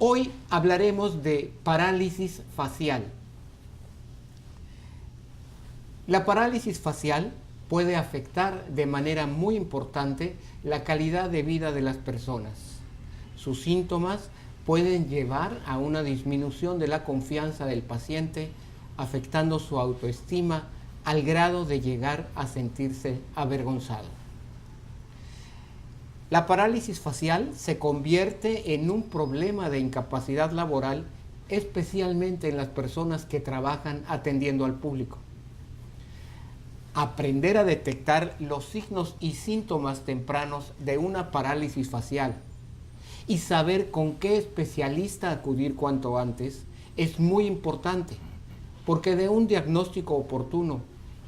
Hoy hablaremos de parálisis facial. La parálisis facial puede afectar de manera muy importante la calidad de vida de las personas. Sus síntomas pueden llevar a una disminución de la confianza del paciente, afectando su autoestima al grado de llegar a sentirse avergonzado. La parálisis facial se convierte en un problema de incapacidad laboral, especialmente en las personas que trabajan atendiendo al público. Aprender a detectar los signos y síntomas tempranos de una parálisis facial y saber con qué especialista acudir cuanto antes es muy importante, porque de un diagnóstico oportuno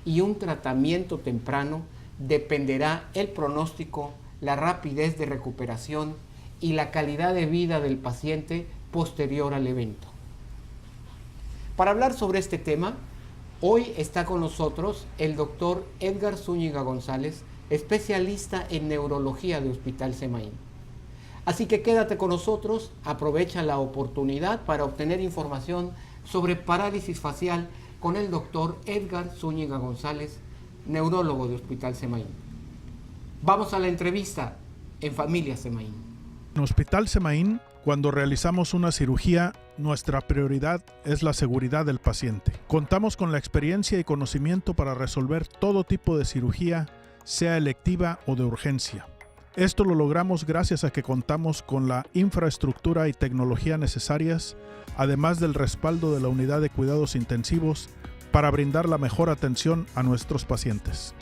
y un tratamiento temprano dependerá el pronóstico, la rapidez de recuperación y la calidad de vida del paciente posterior al evento. Para hablar sobre este tema, hoy está con nosotros el doctor Edgar Zúñiga González, especialista en neurología de Hospital Semaín. Así que quédate con nosotros, aprovecha la oportunidad para obtener información sobre parálisis facial con el doctor Edgar Zúñiga González, neurólogo de Hospital Semaín. Vamos a la entrevista en Familia Semaín. En Hospital Semaín, cuando realizamos una cirugía, nuestra prioridad es la seguridad del paciente. Contamos con la experiencia y conocimiento para resolver todo tipo de cirugía, sea electiva o de urgencia. Esto lo logramos gracias a que contamos con la infraestructura y tecnología necesarias, además del respaldo de la unidad de cuidados intensivos para brindar la mejor atención a nuestros pacientes.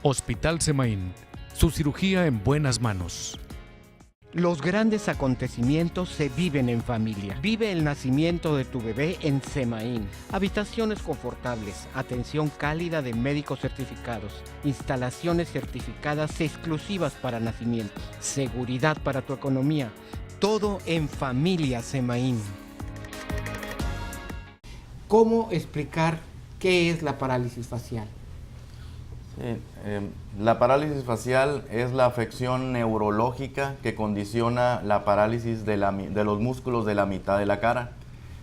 Hospital Semaín, su cirugía en buenas manos. Los grandes acontecimientos se viven en familia. Vive el nacimiento de tu bebé en Semaín. Habitaciones confortables, atención cálida de médicos certificados, instalaciones certificadas exclusivas para nacimientos, seguridad para tu economía. Todo en Familia Semaín. ¿Cómo explicar qué es la parálisis facial? Sí, la parálisis facial es la afección neurológica que condiciona la parálisis de los músculos de la mitad de la cara.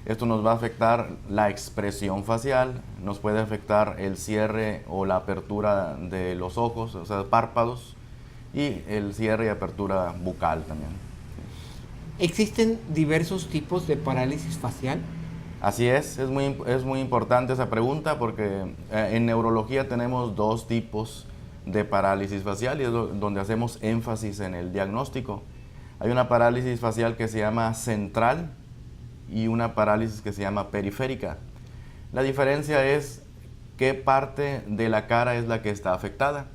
Esto nos va a afectar la expresión facial, nos puede afectar el cierre o la apertura de los ojos, o sea, párpados, y el cierre y apertura bucal también. ¿Existen diversos tipos de parálisis facial? Así es muy importante esa pregunta porque en neurología tenemos dos tipos de parálisis facial y es donde hacemos énfasis en el diagnóstico. Hay una parálisis facial que se llama central y una parálisis que se llama periférica. La diferencia es qué parte de la cara es la que está afectada.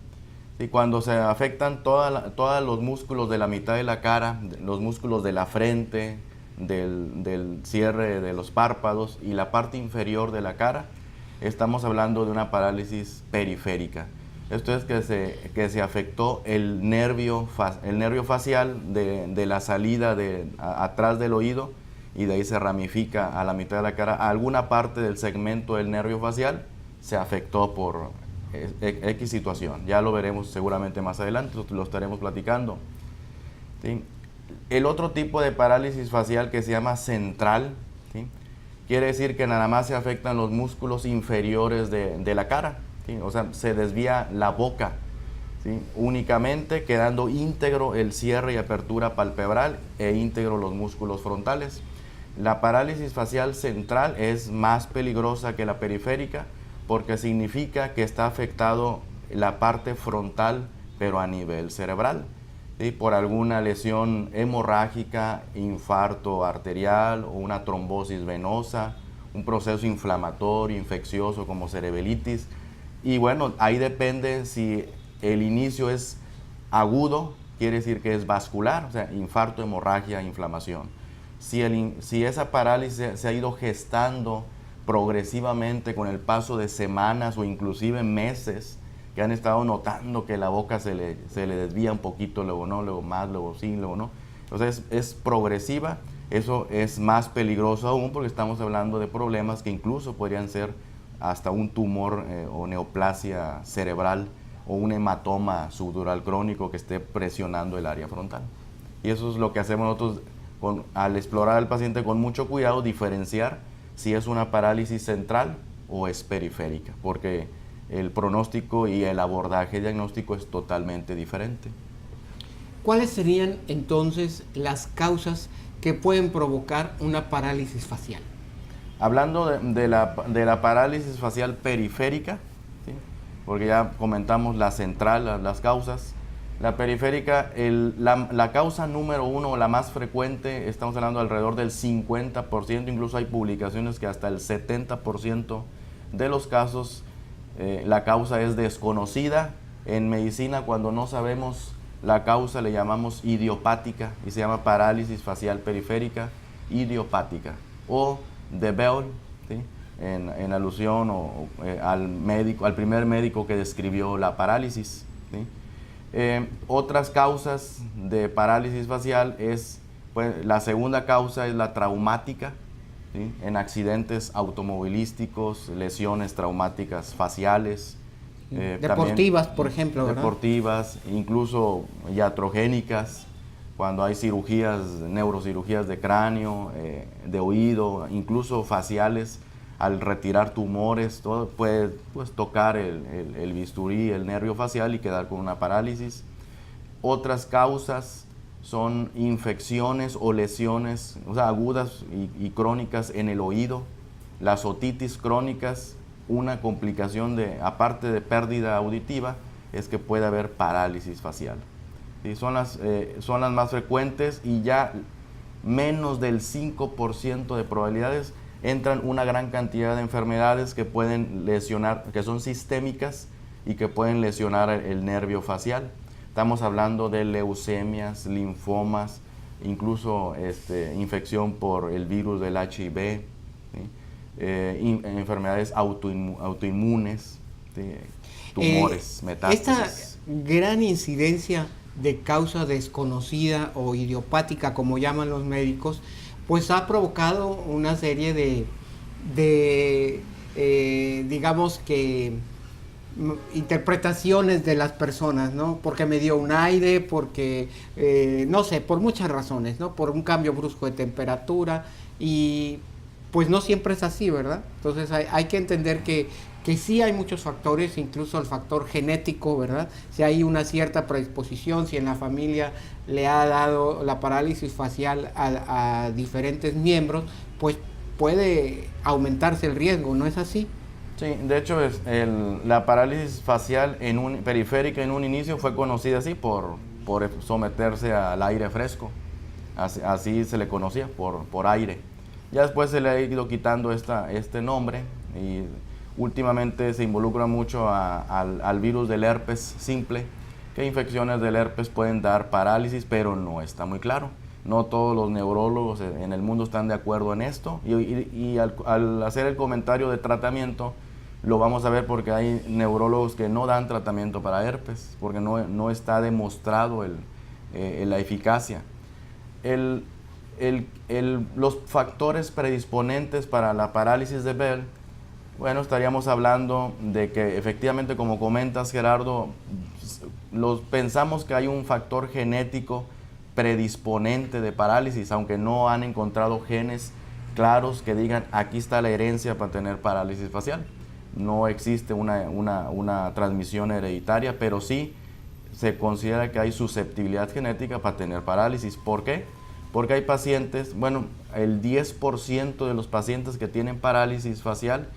Y cuando se afectan todos los músculos de la mitad de la cara, los músculos de la frente, del cierre de los párpados y la parte inferior de la cara, estamos hablando de una parálisis periférica. Esto es que se afectó el nervio facial de la salida atrás del oído y de ahí se ramifica a la mitad de la cara. Alguna parte del segmento del nervio facial se afectó por X situación. Ya lo veremos seguramente más adelante, lo estaremos platicando. ¿Sí? El otro tipo de parálisis facial que se llama central, ¿sí? Quiere decir que nada más se afectan los músculos inferiores de la cara, ¿sí? O sea, se desvía la boca, ¿sí? Únicamente quedando íntegro el cierre y apertura palpebral e íntegro los músculos frontales. La parálisis facial central es más peligrosa que la periférica porque significa que está afectado la parte frontal pero a nivel cerebral. ¿Sí? Por alguna lesión hemorrágica, infarto arterial o una trombosis venosa, un proceso inflamatorio, infeccioso como cerebelitis. Y bueno, ahí depende si el inicio es agudo, quiere decir que es vascular, o sea, infarto, hemorragia, inflamación. Si esa parálisis se ha ido gestando progresivamente con el paso de semanas o inclusive meses, que han estado notando que la boca se le desvía un poquito, luego no, luego más, luego sí, luego no. Entonces es progresiva, eso es más peligroso aún porque estamos hablando de problemas que incluso podrían ser hasta un tumor o neoplasia cerebral o un hematoma subdural crónico que esté presionando el área frontal. Y eso es lo que hacemos nosotros al explorar al paciente con mucho cuidado, diferenciar si es una parálisis central o es periférica, porque el pronóstico y el abordaje diagnóstico es totalmente diferente. ¿Cuáles serían entonces las causas que pueden provocar una parálisis facial? Hablando de la parálisis facial periférica, ¿sí? Porque ya comentamos la central, las causas. La periférica, la causa número uno, la más frecuente, estamos hablando alrededor del 50%, incluso hay publicaciones que hasta el 70% de los casos la causa es desconocida. En medicina, cuando no sabemos la causa, le llamamos idiopática y se llama parálisis facial periférica idiopática o de Bell, ¿sí? en alusión al primer médico que describió la parálisis, ¿sí? Otras causas de parálisis facial pues, la segunda causa es la traumática, ¿sí? En accidentes automovilísticos, lesiones traumáticas faciales. Deportivas, por ejemplo, ¿verdad? Deportivas, incluso iatrogénicas, cuando hay neurocirugías de cráneo, de oído, incluso faciales, al retirar tumores, todo puede tocar el bisturí, el nervio facial y quedar con una parálisis. Otras causas son infecciones o lesiones, agudas y crónicas en el oído, las otitis crónicas. Una complicación aparte de pérdida auditiva, es que puede haber parálisis facial. ¿Sí? Son las más frecuentes y ya menos del 5% de probabilidades entran una gran cantidad de enfermedades que pueden lesionar, que son sistémicas y que pueden lesionar el nervio facial. Estamos hablando de leucemias, linfomas, incluso infección por el virus del HIV, ¿sí? Enfermedades autoinmunes, ¿sí? Tumores, metástasis. Esta gran incidencia de causa desconocida o idiopática, como llaman los médicos, pues ha provocado una serie de digamos que interpretaciones de las personas, ¿no? Porque me dio un aire, porque no sé, por muchas razones, ¿no? Por un cambio brusco de temperatura y pues no siempre es así, ¿verdad? Entonces hay que entender que sí hay muchos factores, incluso el factor genético, ¿verdad? Si hay una cierta predisposición, si en la familia le ha dado la parálisis facial a diferentes miembros, pues puede aumentarse el riesgo, ¿no es así? Sí, de hecho la parálisis facial periférica en un inicio fue conocida así por someterse al aire fresco, así se le conocía, por aire. Ya después se le ha ido quitando este nombre y últimamente se involucra mucho al virus del herpes simple, que infecciones del herpes pueden dar parálisis, pero no está muy claro. No todos los neurólogos en el mundo están de acuerdo en esto y al hacer el comentario de tratamiento lo vamos a ver porque hay neurólogos que no dan tratamiento para herpes porque no está demostrado la eficacia. Los factores predisponentes para la parálisis de Bell, bueno, estaríamos hablando de que efectivamente, como comentas, Gerardo, pensamos que hay un factor genético predisponente de parálisis, aunque no han encontrado genes claros que digan aquí está la herencia para tener parálisis facial. No existe una transmisión hereditaria, pero sí se considera que hay susceptibilidad genética para tener parálisis. ¿Por qué? Porque hay pacientes, bueno, el 10% de los pacientes que tienen parálisis facial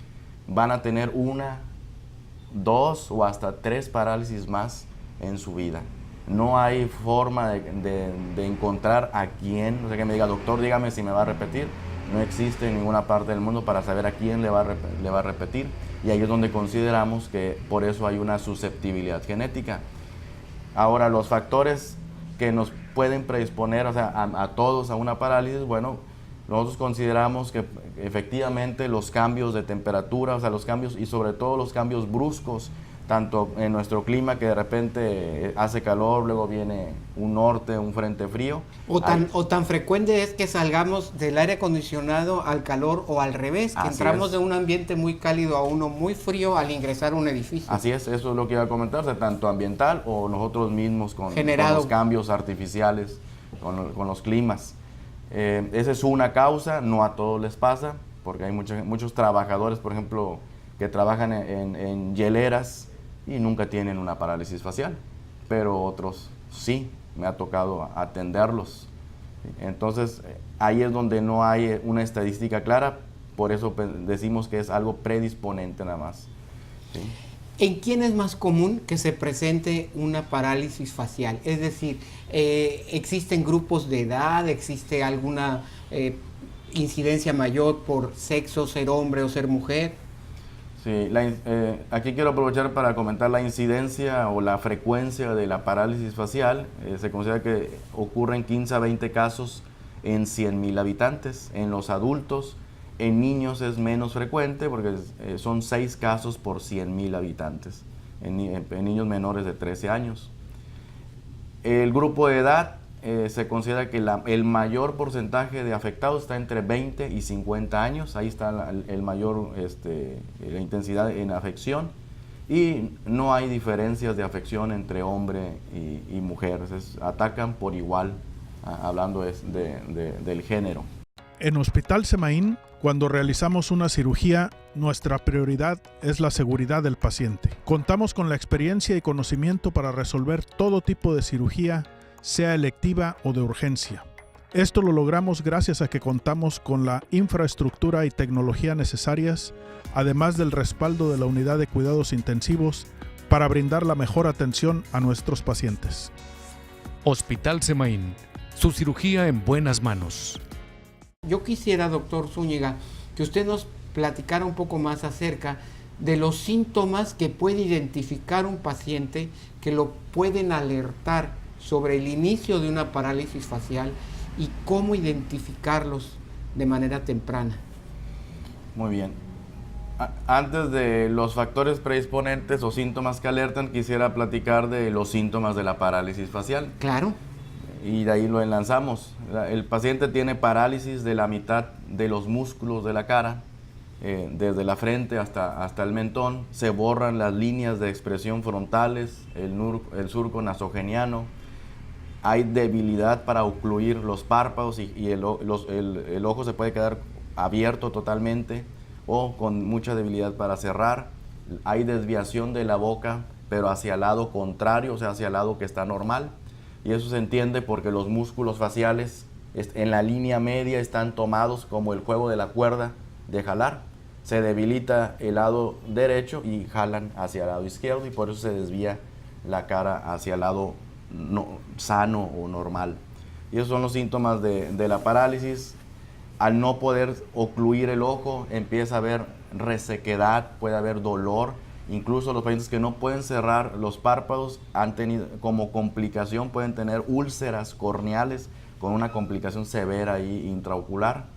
van a tener 1, 2 o hasta 3 parálisis más en su vida. No hay forma de encontrar a quién, o sea, que me diga, doctor, dígame si me va a repetir. No existe en ninguna parte del mundo para saber a quién le va a repetir. Y ahí es donde consideramos que por eso hay una susceptibilidad genética. Ahora, los factores que nos pueden predisponer, o sea, a todos a una parálisis, bueno, nosotros consideramos que efectivamente los cambios de temperatura, o sea, los cambios y sobre todo los cambios bruscos, tanto en nuestro clima que de repente hace calor, luego viene un norte, un frente frío. O tan frecuente es que salgamos del aire acondicionado al calor o al revés, que entramos de un ambiente muy cálido a uno muy frío al ingresar a un edificio. Así es, eso es lo que iba a comentar, o sea, tanto ambiental o nosotros mismos con los cambios artificiales, con los climas. Esa es una causa, no a todos les pasa, porque hay muchos trabajadores, por ejemplo, que trabajan en hieleras y nunca tienen una parálisis facial, pero otros sí, me ha tocado atenderlos. Entonces, ahí es donde no hay una estadística clara, por eso decimos que es algo predisponente nada más. ¿Sí? ¿En quién es más común que se presente una parálisis facial? Es decir, ¿existen grupos de edad? ¿Existe alguna incidencia mayor por sexo, ser hombre o ser mujer? Sí, aquí quiero aprovechar para comentar la incidencia o la frecuencia de la parálisis facial. Se considera que ocurren 15 a 20 casos en 100,000 habitantes. En los adultos, en niños es menos frecuente porque son 6 casos por 100,000 habitantes, en niños menores de 13 años. El grupo de edad se considera que el mayor porcentaje de afectados está entre 20 y 50 años, ahí está el mayor la intensidad en afección, y no hay diferencias de afección entre hombre y mujer, atacan por igual, hablando del género. En Hospital Semaín, cuando realizamos una cirugía, nuestra prioridad es la seguridad del paciente. Contamos con la experiencia y conocimiento para resolver todo tipo de cirugía, sea electiva o de urgencia. Esto lo logramos gracias a que contamos con la infraestructura y tecnología necesarias, además del respaldo de la unidad de cuidados intensivos para brindar la mejor atención a nuestros pacientes. Hospital Semaín, su cirugía en buenas manos. Yo quisiera, doctor Zúñiga, que usted nos platicara un poco más acerca de los síntomas que puede identificar un paciente que lo pueden alertar sobre el inicio de una parálisis facial y cómo identificarlos de manera temprana. Muy bien. Antes de los factores predisponentes o síntomas que alertan, quisiera platicar de los síntomas de la parálisis facial. Claro. Y de ahí lo enlazamos. El paciente tiene parálisis de la mitad de los músculos de la cara, desde la frente hasta el mentón. Se borran las líneas de expresión frontales, el surco nasogeniano. Hay debilidad para ocluir los párpados y el ojo se puede quedar abierto totalmente o con mucha debilidad para cerrar. Hay desviación de la boca, pero hacia el lado contrario, o sea, hacia el lado que está normal. Y eso se entiende porque los músculos faciales en la línea media están tomados como el juego de la cuerda de jalar. Se debilita el lado derecho y jalan hacia el lado izquierdo y por eso se desvía la cara hacia el lado sano o normal. Y esos son los síntomas de la parálisis. Al no poder ocluir el ojo, empieza a haber resequedad, puede haber dolor. Incluso los pacientes que no pueden cerrar los párpados han tenido como complicación, pueden tener úlceras corneales con una complicación severa ahí intraocular.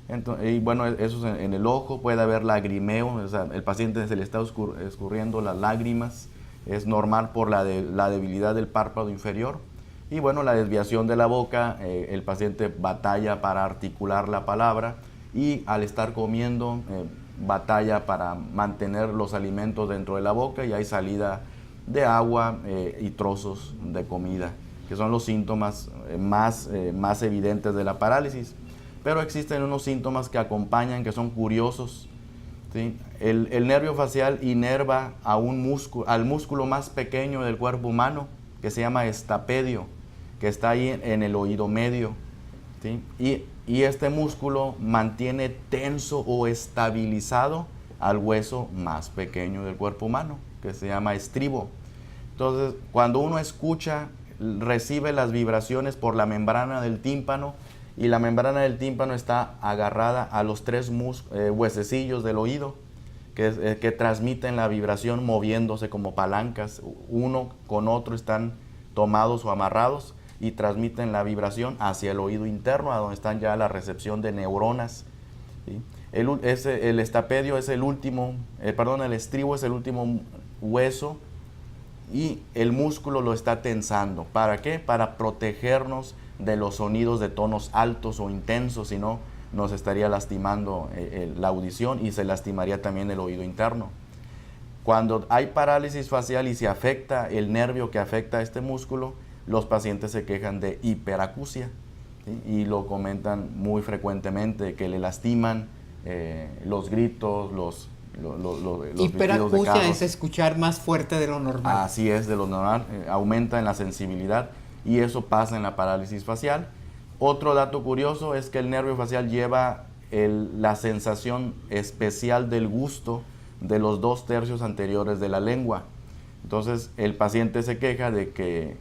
Entonces, y bueno, eso es en el ojo. Puede haber lagrimeo, o sea, el paciente se le está escurriendo las lágrimas, es normal por la debilidad del párpado inferior. Y bueno, la desviación de la boca, el paciente batalla para articular la palabra y al estar comiendo batalla para mantener los alimentos dentro de la boca y hay salida de agua y trozos de comida, que son los síntomas más evidentes de la parálisis. Pero existen unos síntomas que acompañan, que son curiosos, ¿sí? El nervio facial inerva al músculo más pequeño del cuerpo humano, que se llama estapedio, que está ahí en el oído medio, ¿sí? Y este músculo mantiene tenso o estabilizado al hueso más pequeño del cuerpo humano, que se llama estribo. Entonces, cuando uno escucha, recibe las vibraciones por la membrana del tímpano, y la membrana del tímpano está agarrada a los 3 huesecillos del oído, que transmiten la vibración moviéndose como palancas. Uno con otro están tomados o amarrados, y transmiten la vibración hacia el oído interno, a donde están ya la recepción de neuronas, ¿sí? El estapedio es el estribo es el último hueso y el músculo lo está tensando. ¿Para qué? Para protegernos de los sonidos de tonos altos o intensos, si no nos estaría lastimando la audición y se lastimaría también el oído interno. Cuando hay parálisis facial y se afecta el nervio que afecta a este músculo, los pacientes se quejan de hiperacusia. ¿sí? Y lo comentan muy frecuentemente, que le lastiman los gritos, los pitidos de Hiperacusia carros. es escuchar más fuerte de lo normal. Así es, de lo normal, aumenta en la sensibilidad y eso pasa en la parálisis facial. Otro dato curioso es que el nervio facial lleva la sensación especial del gusto de los 2/3 anteriores de la lengua. Entonces el paciente se queja de que,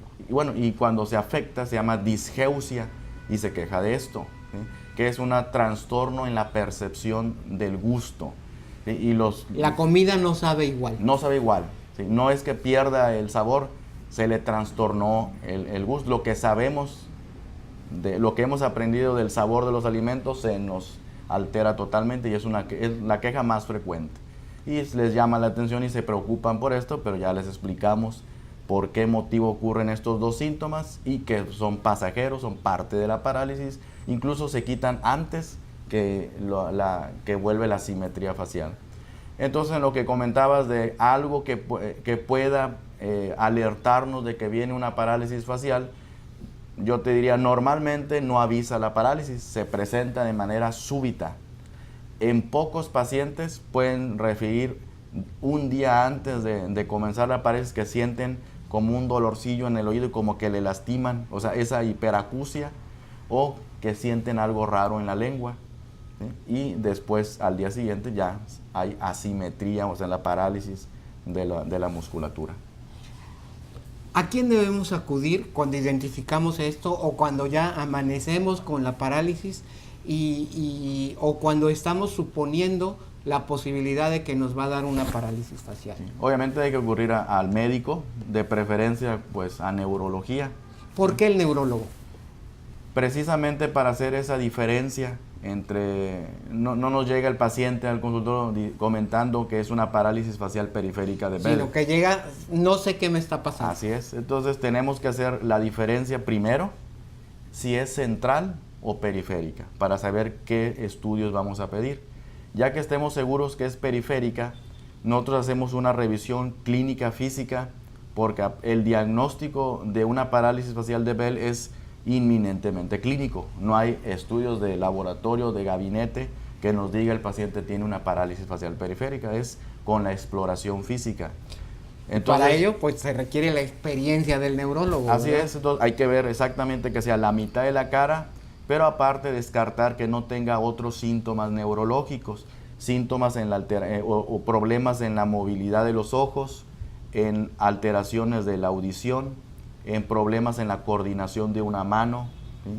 y cuando se afecta se llama disgeusia y se queja de esto, ¿sí? Que es un trastorno en la percepción del gusto. ¿Sí? Y La comida no sabe igual. no sabe igual, ¿sí? No es que pierda el sabor, se le trastornó el gusto. Lo que sabemos, lo que hemos aprendido del sabor de los alimentos se nos altera totalmente y es la queja más frecuente. Y les llama la atención y se preocupan por esto, pero ya les explicamos por qué motivo ocurren estos dos síntomas y que son pasajeros, son parte de la parálisis, incluso se quitan antes que vuelve la simetría facial. Entonces, en lo que comentabas de algo que pueda alertarnos de que viene una parálisis facial, yo te diría, normalmente no avisa la parálisis, se presenta de manera súbita. En pocos pacientes pueden referir un día antes de comenzar la parálisis que sienten como un dolorcillo en el oído y como que le lastiman, o sea, esa hiperacusia, o que sienten algo raro en la lengua, ¿sí? Y después al día siguiente ya hay asimetría, o sea, la parálisis de la musculatura. ¿A quién debemos acudir cuando identificamos esto o cuando ya amanecemos con la parálisis o cuando estamos suponiendo la posibilidad de que nos va a dar una parálisis facial? Sí. Obviamente hay que ocurrir al médico, de preferencia pues a neurología. ¿Por qué el neurólogo? Precisamente para hacer esa diferencia entre, no nos llega el paciente al consultorio comentando que es una parálisis facial periférica de Bell. Sino que llega, no sé qué me está pasando. Así es, entonces tenemos que hacer la diferencia primero, si es central o periférica, para saber qué estudios vamos a pedir. Ya que estemos seguros que es periférica, nosotros hacemos una revisión clínica física, porque el diagnóstico de una parálisis facial de Bell es inminentemente clínico. No hay estudios de laboratorio, de gabinete, que nos diga el paciente tiene una parálisis facial periférica, es con la exploración física. Entonces, para ello, pues se requiere la experiencia del neurólogo. Así ¿verdad? es, entonces hay que ver exactamente que sea la mitad de la cara, pero aparte descartar que no tenga otros síntomas neurológicos, síntomas o problemas en la movilidad de los ojos, en alteraciones de la audición, en problemas en la coordinación de una mano, ¿sí?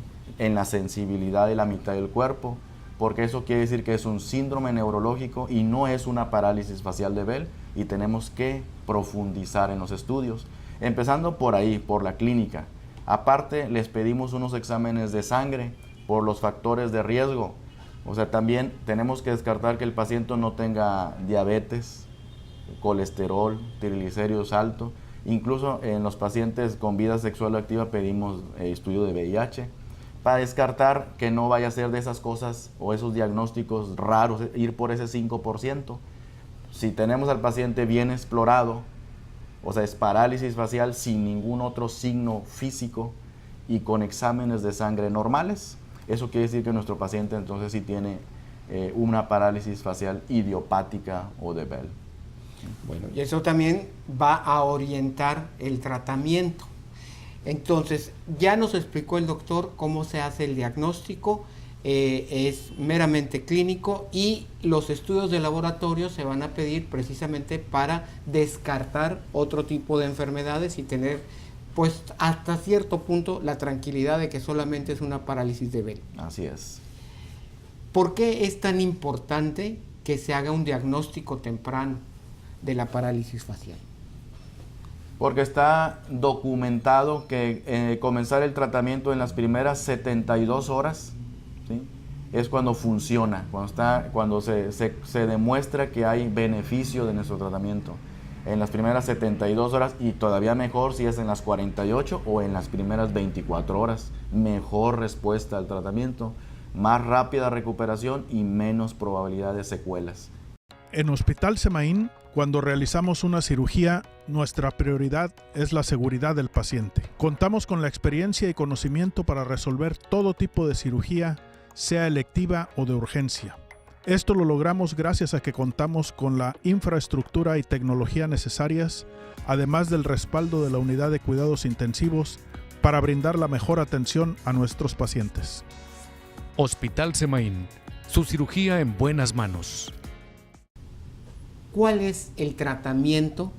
En la sensibilidad de la mitad del cuerpo, porque eso quiere decir que es un síndrome neurológico y no es una parálisis facial de Bell, y tenemos que profundizar en los estudios, empezando por ahí, por la clínica. Aparte, les pedimos unos exámenes de sangre por los factores de riesgo. O sea, también tenemos que descartar que el paciente no tenga diabetes, colesterol, triglicéridos altos. Incluso en los pacientes con vida sexual activa pedimos estudio de VIH para descartar que no vaya a ser de esas cosas o esos diagnósticos raros, ir por ese 5%. Si tenemos al paciente bien explorado, o sea, es parálisis facial sin ningún otro signo físico y con exámenes de sangre normales, eso quiere decir que nuestro paciente entonces sí tiene una parálisis facial idiopática o de Bell. Bueno, y eso también va a orientar el tratamiento. Entonces, ya nos explicó el doctor cómo se hace el diagnóstico, es meramente clínico y los estudios de laboratorio se van a pedir precisamente para descartar otro tipo de enfermedades y tener, pues, hasta cierto punto la tranquilidad de que solamente es una parálisis de Bell. Así es. ¿Por qué es tan importante que se haga un diagnóstico temprano de la parálisis facial? Porque está documentado que comenzar el tratamiento en las primeras 72 horas, ¿sí? Es cuando funciona, cuando se demuestra que hay beneficio de nuestro tratamiento. En las primeras 72 horas y todavía mejor si es en las 48 o en las primeras 24 horas. Mejor respuesta al tratamiento, más rápida recuperación y menos probabilidad de secuelas. En Hospital Semaín, cuando realizamos una cirugía, nuestra prioridad es la seguridad del paciente. Contamos con la experiencia y conocimiento para resolver todo tipo de cirugía, sea electiva o de urgencia. Esto lo logramos gracias a que contamos con la infraestructura y tecnología necesarias, además del respaldo de la unidad de cuidados intensivos para brindar la mejor atención a nuestros pacientes. Hospital Semaín, su cirugía en buenas manos. ¿Cuál es el tratamiento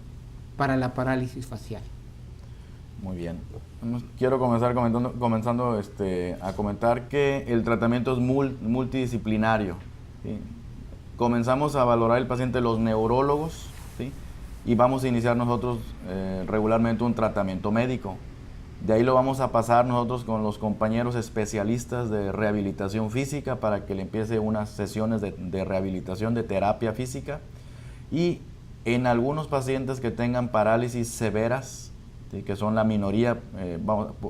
para la parálisis facial? Muy bien. Quiero comenzar comenzando a comentar que el tratamiento es multidisciplinario, ¿sí? Comenzamos a valorar el paciente los neurólogos, ¿sí? Y vamos a iniciar nosotros regularmente un tratamiento médico. De ahí lo vamos a pasar nosotros con los compañeros especialistas de rehabilitación física para que le empiece unas sesiones de rehabilitación, de terapia física. Y en algunos pacientes que tengan parálisis severas, ¿sí? Que son la minoría,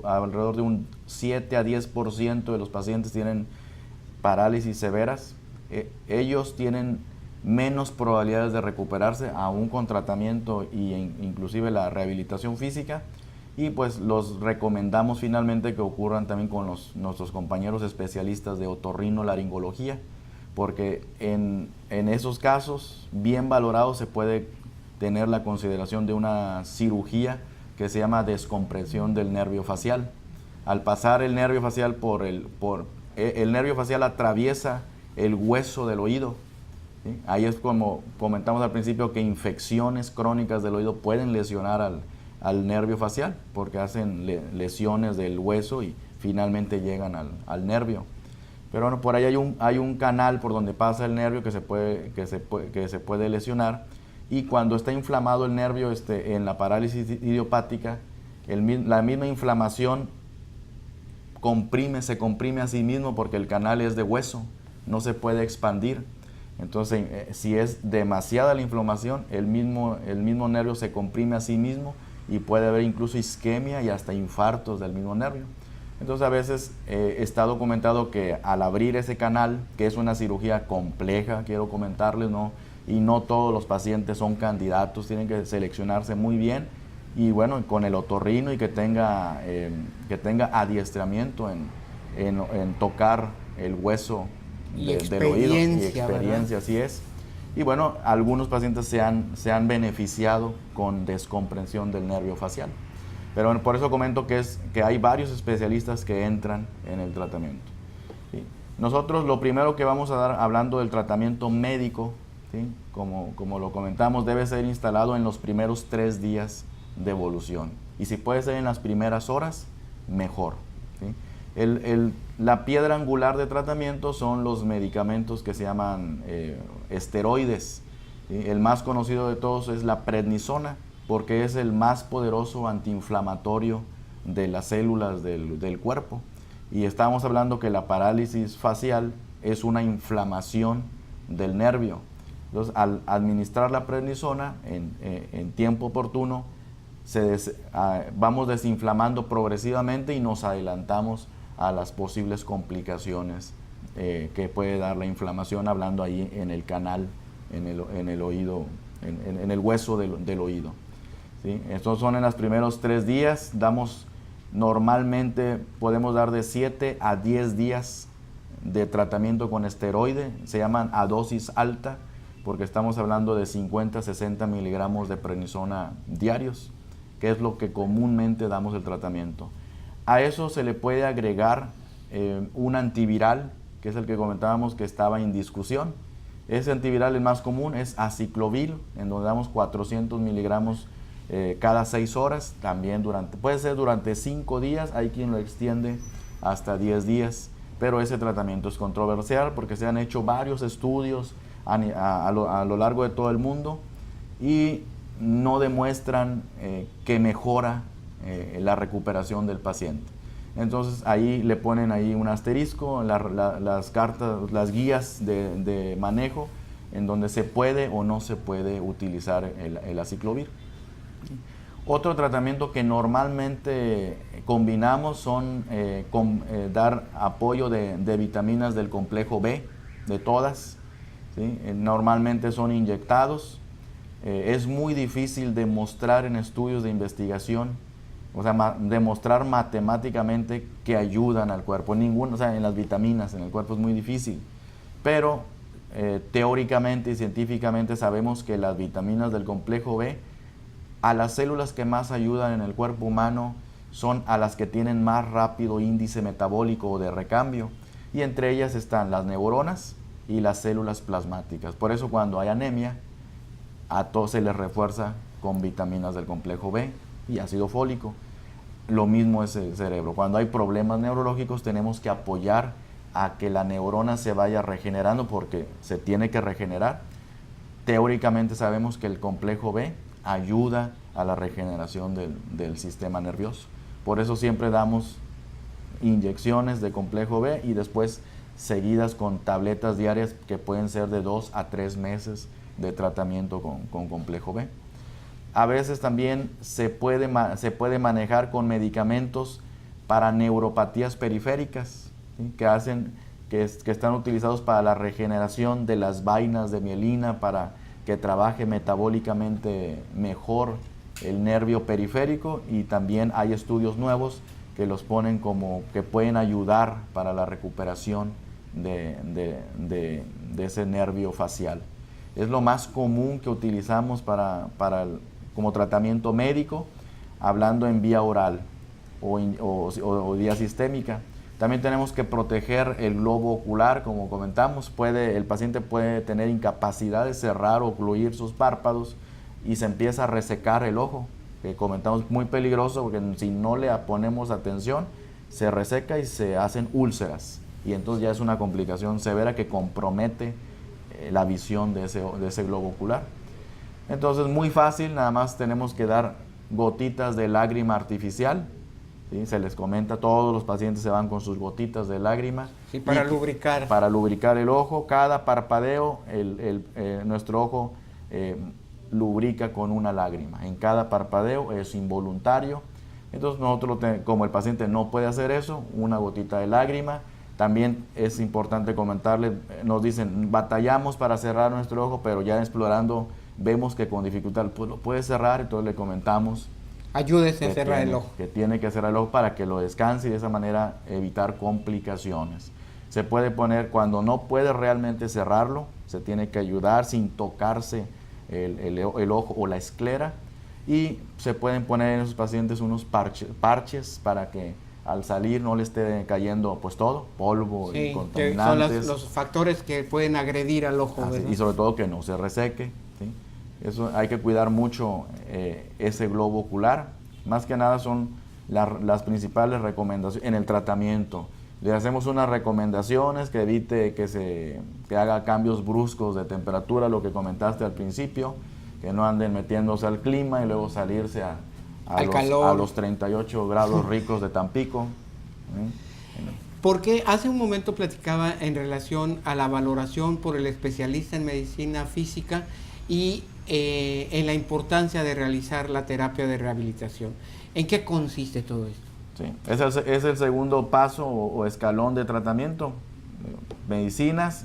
alrededor de un 7 a 10% de los pacientes tienen parálisis severas, ellos tienen menos probabilidades de recuperarse aún con tratamiento e inclusive la rehabilitación física, y pues los recomendamos finalmente que ocurran también con nuestros compañeros especialistas de otorrinolaringología, porque en esos casos bien valorados se puede tener la consideración de una cirugía que se llama descompresión del nervio facial. Al pasar el nervio facial el nervio facial atraviesa el hueso del oído, ¿sí? Ahí es como comentamos al principio que infecciones crónicas del oído pueden lesionar al nervio facial porque hacen lesiones del hueso y finalmente llegan al nervio. Pero bueno, por ahí hay un canal por donde pasa el nervio que se puede lesionar, y cuando está inflamado el nervio en la parálisis idiopática, la misma inflamación se comprime a sí mismo porque el canal es de hueso, no se puede expandir. Entonces, si es demasiada la inflamación, el mismo nervio se comprime a sí mismo y puede haber incluso isquemia y hasta infartos del mismo nervio. Entonces, a veces está documentado que al abrir ese canal, que es una cirugía compleja, quiero comentarles, y no todos los pacientes son candidatos, tienen que seleccionarse muy bien, y bueno, con el otorrino y que tenga adiestramiento en tocar el hueso del oído, y experiencia, ¿verdad? Así es. Y bueno, algunos pacientes se han beneficiado con descomprensión del nervio facial. Pero bueno, por eso comento que hay varios especialistas que entran en el tratamiento, ¿sí? Nosotros lo primero que vamos a dar, hablando del tratamiento médico, ¿sí? Como lo comentamos, debe ser instalado en los primeros 3 días de evolución. Y si puede ser en las primeras horas, mejor, ¿sí? La piedra angular de tratamiento son los medicamentos que se llaman esteroides, ¿sí? El más conocido de todos es la prednisona, porque es el más poderoso antiinflamatorio de las células del cuerpo. Y estamos hablando que la parálisis facial es una inflamación del nervio. Entonces, al administrar la prednisona en tiempo oportuno, vamos desinflamando progresivamente y nos adelantamos a las posibles complicaciones que puede dar la inflamación, hablando ahí en el canal, en el oído, en el hueso del oído, ¿sí? Estos son en los primeros 3 días. Normalmente podemos dar de 7 a 10 días de tratamiento con esteroide, se llaman a dosis alta, porque estamos hablando de 50 a 60 miligramos de prednisona diarios, que es lo que comúnmente damos el tratamiento. A eso se le puede agregar un antiviral, que es el que comentábamos que estaba en discusión. Ese antiviral, el más común, es aciclovir, en donde damos 400 miligramos cada 6 horas, también puede ser durante 5 días, hay quien lo extiende hasta 10 días, pero ese tratamiento es controversial porque se han hecho varios estudios a lo largo de todo el mundo y no demuestran que mejora la recuperación del paciente. Entonces ahí le ponen ahí un asterisco, las cartas, las guías de manejo, en donde se puede o no se puede utilizar el aciclovir. Otro tratamiento que normalmente combinamos son dar apoyo de vitaminas del complejo B, de todas, ¿sí? Normalmente son inyectados. Es muy difícil demostrar en estudios de investigación, o sea, demostrar matemáticamente que ayudan al cuerpo. O sea, en las vitaminas en el cuerpo es muy difícil, pero teóricamente y científicamente sabemos que las vitaminas del complejo B, a las células que más ayudan en el cuerpo humano son a las que tienen más rápido índice metabólico o de recambio, y entre ellas están las neuronas y las células plasmáticas. Por eso cuando hay anemia, a todos se les refuerza con vitaminas del complejo B y ácido fólico. Lo mismo es el cerebro. Cuando hay problemas neurológicos tenemos que apoyar a que la neurona se vaya regenerando, porque se tiene que regenerar. Teóricamente sabemos que el complejo B ayuda a la regeneración del sistema nervioso. Por eso siempre damos inyecciones de complejo B y después seguidas con tabletas diarias que pueden ser de 2 a 3 meses de tratamiento con complejo B. A veces también se puede manejar con medicamentos para neuropatías periféricas, ¿sí? que están utilizados para la regeneración de las vainas de mielina, para que trabaje metabólicamente mejor el nervio periférico, y también hay estudios nuevos que los ponen como que pueden ayudar para la recuperación de ese nervio facial. Es lo más común que utilizamos como tratamiento médico, hablando en vía oral o vía sistémica. También tenemos que proteger el globo ocular, como comentamos. El paciente puede tener incapacidad de cerrar o ocluir sus párpados y se empieza a resecar el ojo, que comentamos muy peligroso, porque si no le ponemos atención se reseca y se hacen úlceras, y entonces ya es una complicación severa que compromete la visión de ese globo ocular. Entonces, muy fácil, nada más tenemos que dar gotitas de lágrima artificial, ¿sí? Se les comenta, todos los pacientes se van con sus gotitas de lágrima. Sí, para lubricar. Para lubricar el ojo. Cada parpadeo, nuestro ojo lubrica con una lágrima. En cada parpadeo es involuntario. Entonces nosotros, como el paciente no puede hacer eso, una gotita de lágrima. También es importante comentarle, nos dicen, batallamos para cerrar nuestro ojo, pero ya explorando vemos que con dificultad pues lo puede cerrar, entonces le comentamos, ayúdese a cerrar el ojo. Que tiene que cerrar el ojo para que lo descanse y de esa manera evitar complicaciones. Se puede poner, cuando no puede realmente cerrarlo, se tiene que ayudar sin tocarse el ojo o la esclera, y se pueden poner en esos pacientes unos parches para que al salir no le esté cayendo pues todo, polvo y contaminantes. Son los factores que pueden agredir al ojo. Y sobre todo que no se reseque, ¿sí? Eso hay que cuidar mucho ese globo ocular. Más que nada son las principales recomendaciones en el tratamiento. Le hacemos unas recomendaciones que evite que haga cambios bruscos de temperatura, lo que comentaste al principio, que no anden metiéndose al clima y luego salirse a los 38 grados ricos de Tampico. Porque hace un momento platicaba en relación a la valoración por el especialista en medicina física y en la importancia de realizar la terapia de rehabilitación. ¿En qué consiste todo esto? Sí, es el segundo paso o escalón de tratamiento. Medicinas,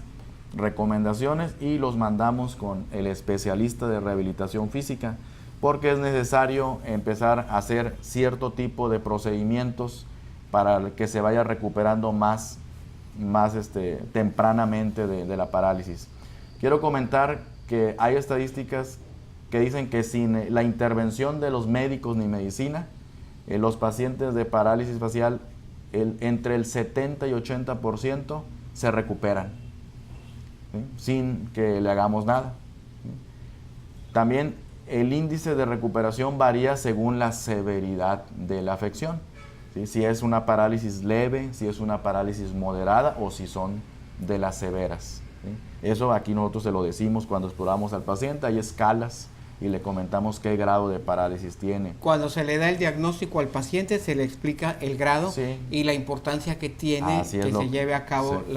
recomendaciones, y los mandamos con el especialista de rehabilitación física, porque es necesario empezar a hacer cierto tipo de procedimientos para que se vaya recuperando más tempranamente de la parálisis. Quiero comentar que hay estadísticas que dicen que sin la intervención de los médicos ni medicina, los pacientes de parálisis facial, entre el 70 y 80% se recuperan, ¿sí? Sin que le hagamos nada, ¿sí? También el índice de recuperación varía según la severidad de la afección, ¿sí? Si es una parálisis leve, si es una parálisis moderada o si son de las severas, ¿sí? Eso aquí nosotros se lo decimos cuando exploramos al paciente. Hay escalas y le comentamos qué grado de parálisis tiene. Cuando se le da el diagnóstico al paciente, se le explica el grado, sí, y la importancia que tiene que se lleve a cabo, sí,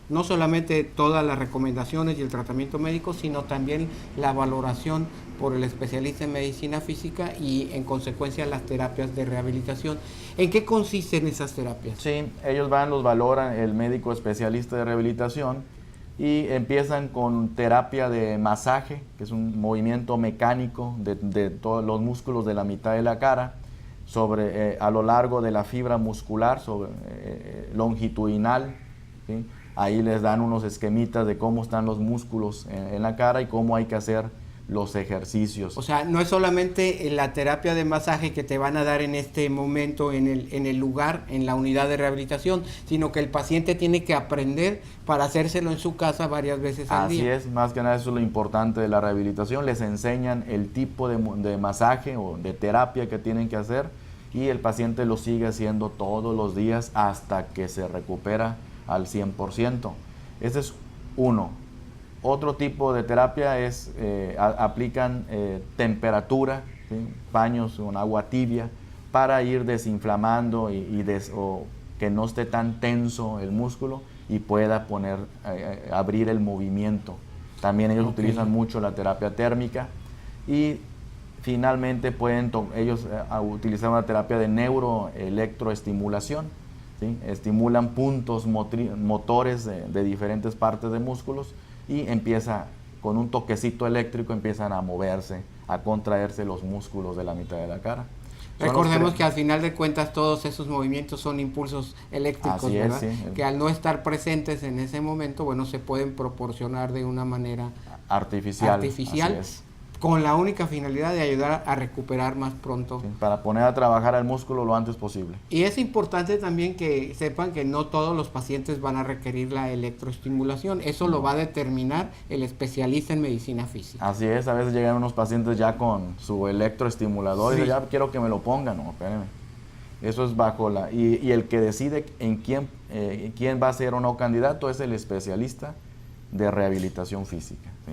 no solamente todas las recomendaciones y el tratamiento médico, sino también la valoración por el especialista en medicina física y en consecuencia las terapias de rehabilitación. ¿En qué consisten esas terapias? Sí, ellos los valoran, el médico especialista de rehabilitación y empiezan con terapia de masaje, que es un movimiento mecánico de todos los músculos de la mitad de la cara, a lo largo de la fibra muscular, longitudinal, ¿sí? Ahí les dan unos esquemitas de cómo están los músculos en la cara y cómo hay que hacer los ejercicios. O sea, no es solamente la terapia de masaje que te van a dar en este momento en el lugar, en la unidad de rehabilitación, sino que el paciente tiene que aprender para hacérselo en su casa varias veces al día. Así es, más que nada eso es lo importante de la rehabilitación. Les enseñan el tipo de masaje o de terapia que tienen que hacer y el paciente lo sigue haciendo todos los días hasta que se recupera al 100%. Ese es uno. Otro tipo de terapia es, aplican temperatura, ¿sí? Paños con agua tibia para ir desinflamando o que no esté tan tenso el músculo y pueda abrir el movimiento. También ellos utilizan mucho la terapia térmica y finalmente ellos utilizar una terapia de neuroelectroestimulación, ¿sí? Estimulan puntos motores de diferentes partes de músculos y con un toquecito eléctrico empiezan a moverse, a contraerse los músculos de la mitad de la cara. Recordemos que al final de cuentas todos esos movimientos son impulsos eléctricos, así ¿verdad? Es, sí. Que al no estar presentes en ese momento, bueno, se pueden proporcionar de una manera artificial. Así es. Con la única finalidad de ayudar a recuperar más pronto. Sí, para poner a trabajar el músculo lo antes posible. Y es importante también que sepan que no todos los pacientes van a requerir la electroestimulación. Eso lo va a determinar el especialista en medicina física. Así es, a veces llegan unos pacientes ya con su electroestimulador y dicen, ya quiero que me lo pongan. No, espérenme. Eso es y el que decide en quién va a ser o no candidato es el especialista de rehabilitación física, ¿sí?